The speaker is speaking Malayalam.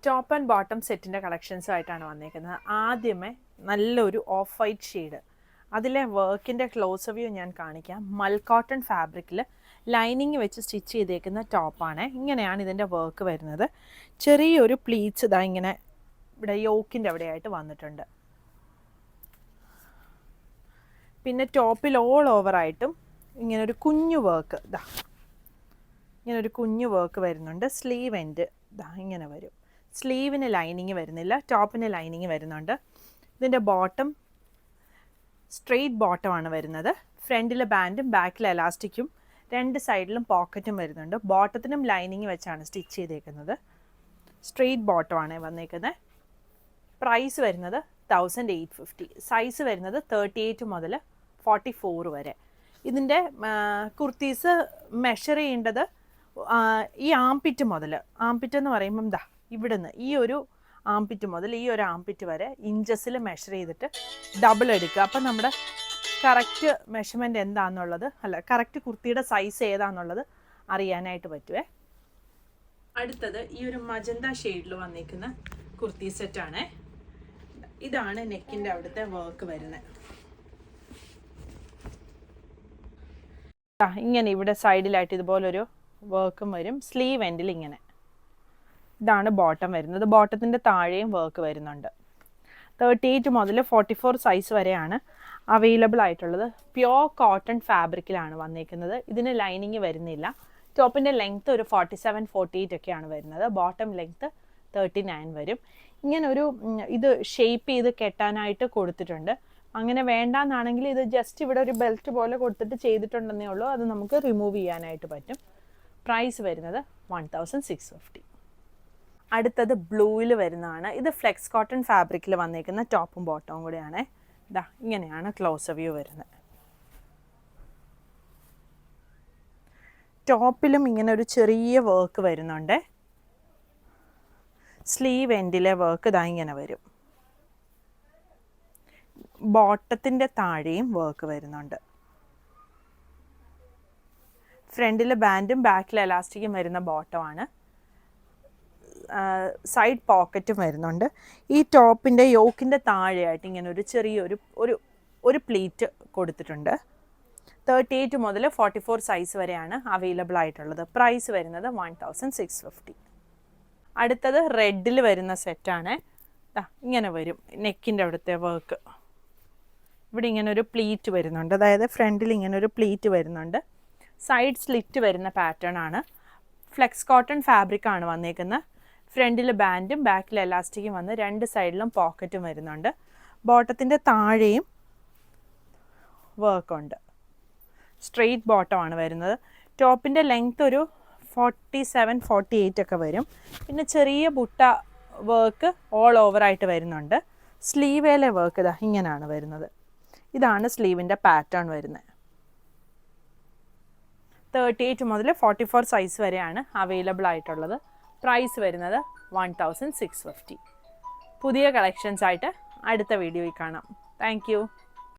ടോപ്പ് ആൻഡ് ബോട്ടം സെറ്റിൻ്റെ കളക്ഷൻസുമായിട്ടാണ് വന്നേക്കുന്നത്. ആദ്യമേ നല്ലൊരു ഓഫ് വൈറ്റ് ഷെയ്ഡ്, അതിലെ വർക്കിൻ്റെ ക്ലോസ് വ്യൂ ഞാൻ കാണിക്കാം. മൽ കോട്ടൺ ഫാബ്രിക്കിൽ ലൈനിങ് വെച്ച് സ്റ്റിച്ച് ചെയ്തേക്കുന്ന ടോപ്പാണ്. ഇങ്ങനെയാണ് ഇതിൻ്റെ വർക്ക് വരുന്നത്. ചെറിയൊരു പ്ലീറ്റ്സ് ഇതാ ഇങ്ങനെ ഇവിടെ യോക്കിൻ്റെ അവിടെയായിട്ട് വന്നിട്ടുണ്ട്. പിന്നെ ടോപ്പിൽ ഓൾ ഓവറായിട്ടും ഇങ്ങനൊരു കുഞ്ഞു വർക്ക്, ഇതാ ഇങ്ങനൊരു കുഞ്ഞു വർക്ക് വരുന്നുണ്ട്. സ്ലീവ് എൻഡ് ഇതാ ഇങ്ങനെ വരും. സ്ലീവിന് ലൈനിങ് വരുന്നില്ല, ടോപ്പിന് ലൈനിങ് വരുന്നുണ്ട്. ഇതിൻ്റെ ബോട്ടം സ്ട്രെയിറ്റ് ബോട്ടമാണ് വരുന്നത്. ഫ്രണ്ടിൽ ബാൻഡും ബാക്കിൽ എലാസ്റ്റിക്കും രണ്ട് സൈഡിലും പോക്കറ്റും വരുന്നുണ്ട്. ബോട്ടത്തിനും ലൈനിങ് വെച്ചാണ് സ്റ്റിച്ച് ചെയ്തേക്കുന്നത്. സ്ട്രെയിറ്റ് ബോട്ടമാണ് വന്നേക്കുന്നത്. പ്രൈസ് വരുന്നത് 1850. സൈസ് വരുന്നത് 38 മുതൽ 44 വരെ. ഇതിൻ്റെ കുർത്തീസ് മെഷർ ചെയ്യേണ്ടത് ഈ ആംപിറ്റ് മുതൽ, ആംപിറ്റ് എന്ന് പറയുമ്പം ദാ ഇവിടുന്ന് ഈ ഒരു ആംപിറ്റ് മുതൽ ഈ ഒരു ആംപിറ്റ് വരെ ഇഞ്ചസിൽ മെഷർ ചെയ്തിട്ട് ഡബിൾ എടുക്കുക. അപ്പം നമ്മുടെ കറക്റ്റ് മെഷർമെൻറ്റ് എന്താണെന്നുള്ളത്, അല്ല കറക്റ്റ് കുർത്തിയുടെ സൈസ് ഏതാണെന്നുള്ളത് അറിയാനായിട്ട് പറ്റുമേ. അടുത്തത് ഈ ഒരു മജന്ത ഷെയ്ഡിൽ വന്നിരിക്കുന്ന കുർത്തി സെറ്റാണ്. ഇതാണ് നെക്കിൻ്റെ അവിടുത്തെ വർക്ക് വരുന്നത്. ഇങ്ങനെ ഇവിടെ സൈഡിലായിട്ട് ഇതുപോലൊരു വർക്കും വരും. സ്ലീവ് എൻഡിൽ ഇങ്ങനെ. ഇതാണ് ബോട്ടം വരുന്നത്. ബോട്ടത്തിൻ്റെ താഴെയും വർക്ക് വരുന്നുണ്ട്. 38 മുതൽ 44 സൈസ് വരെയാണ് അവൈലബിൾ ആയിട്ടുള്ളത്. പ്യോർ കോട്ടൺ ഫാബ്രിക്കിലാണ് വന്നിരിക്കുന്നത്. ഇതിന് ലൈനിങ് വരുന്നില്ല. ടോപ്പിൻ്റെ ലെങ്ത്ത് ഒരു 47-48 ഒക്കെയാണ് വരുന്നത്. ബോട്ടം ലെങ്ത്ത് 39 വരും. ഇങ്ങനൊരു ഇത് ഷേപ്പ് ചെയ്ത് കെട്ടാനായിട്ട് കൊടുത്തിട്ടുണ്ട്. അങ്ങനെ വേണ്ടാന്നാണെങ്കിൽ ഇത് ജസ്റ്റ് ഇവിടെ ഒരു ബെൽറ്റ് പോലെ കൊടുത്തിട്ട് ചെയ്തിട്ടുണ്ടെന്നേ ഉള്ളൂ. അത് നമുക്ക് റിമൂവ് ചെയ്യാനായിട്ട് പറ്റും. പ്രൈസ് വരുന്നത് 1650. അടുത്തത് ബ്ലൂവിൽ വരുന്നതാണ്. ഇത് ഫ്ലെക്സ് കോട്ടൺ ഫാബ്രിക്കിൽ വന്നേക്കുന്ന ടോപ്പും ബോട്ടവും കൂടെയാണ്. ഇതാ ഇങ്ങനെയാണ് ക്ലോസ് വ്യൂ വരുന്നത്. ടോപ്പിലും ഇങ്ങനെ ഒരു ചെറിയ വർക്ക് വരുന്നുണ്ട്. സ്ലീവ് എൻഡിലെ വർക്ക് ഇതാ ഇങ്ങനെ വരും. ബോട്ടത്തിൻ്റെ താഴെയും വർക്ക് വരുന്നുണ്ട്. ഫ്രണ്ടിൽ ബാൻഡും ബാക്കിൽ എലാസ്റ്റിക്കും വരുന്ന ബോട്ടമാണ്. സൈഡ് പോക്കറ്റും വരുന്നുണ്ട്. ഈ ടോപ്പിൻ്റെ യോക്കിൻ്റെ താഴെയായിട്ട് ഇങ്ങനെ ഒരു ചെറിയൊരു ഒരു പ്ലീറ്റ് കൊടുത്തിട്ടുണ്ട്. 38 മുതൽ 44 സൈസ് വരെയാണ് അവൈലബിൾ ആയിട്ടുള്ളത്. പ്രൈസ് വരുന്നത് 1650. അടുത്തത് റെഡിൽ വരുന്ന സെറ്റാണ്. ഇങ്ങനെ വരും. നെക്കിൻ്റെ അവിടുത്തെ വർക്ക് ഇവിടെ ഇങ്ങനെ ഒരു പ്ലീറ്റ് വരുന്നുണ്ട്. അതായത് ഫ്രണ്ടിൽ ഇങ്ങനെ ഒരു പ്ലീറ്റ് വരുന്നുണ്ട്. സൈഡ് സ്ലിറ്റ് വരുന്ന പാറ്റേൺ ആണ്. ഫ്ലെക്സ് കോട്ടൺ ഫാബ്രിക് ആണ് വന്നേക്കുന്നത്. ഫ്രണ്ടിൽ ബാൻഡും ബാക്കിൽ എലാസ്റ്റിക്കും വന്ന് രണ്ട് സൈഡിലും പോക്കറ്റും വരുന്നുണ്ട്. ബോട്ടത്തിൻ്റെ താഴെയും വർക്കുണ്ട്. സ്ട്രെയിറ്റ് ബോട്ടമാണ് വരുന്നത്. ടോപ്പിൻ്റെ ലെങ്ത്ത് ഒരു 47-48 ഒക്കെ വരും. പിന്നെ ചെറിയ ബുട്ട വർക്ക് ഓൾ ഓവറായിട്ട് വരുന്നുണ്ട്. സ്ലീവേലെ വർക്ക് ഇതാ ഇങ്ങനെയാണ് വരുന്നത്. ഇതാണ് സ്ലീവിൻ്റെ പാറ്റേൺ വരുന്നത്. 38 മുതൽ 44 സൈസ് വരെയാണ് അവൈലബിൾ ആയിട്ടുള്ളത്. പ്രൈസ് വരുന്നത് 1650. പുതിയ കളക്ഷൻസ് ആയിട്ട് അടുത്ത വീഡിയോയിൽ കാണാം. താങ്ക്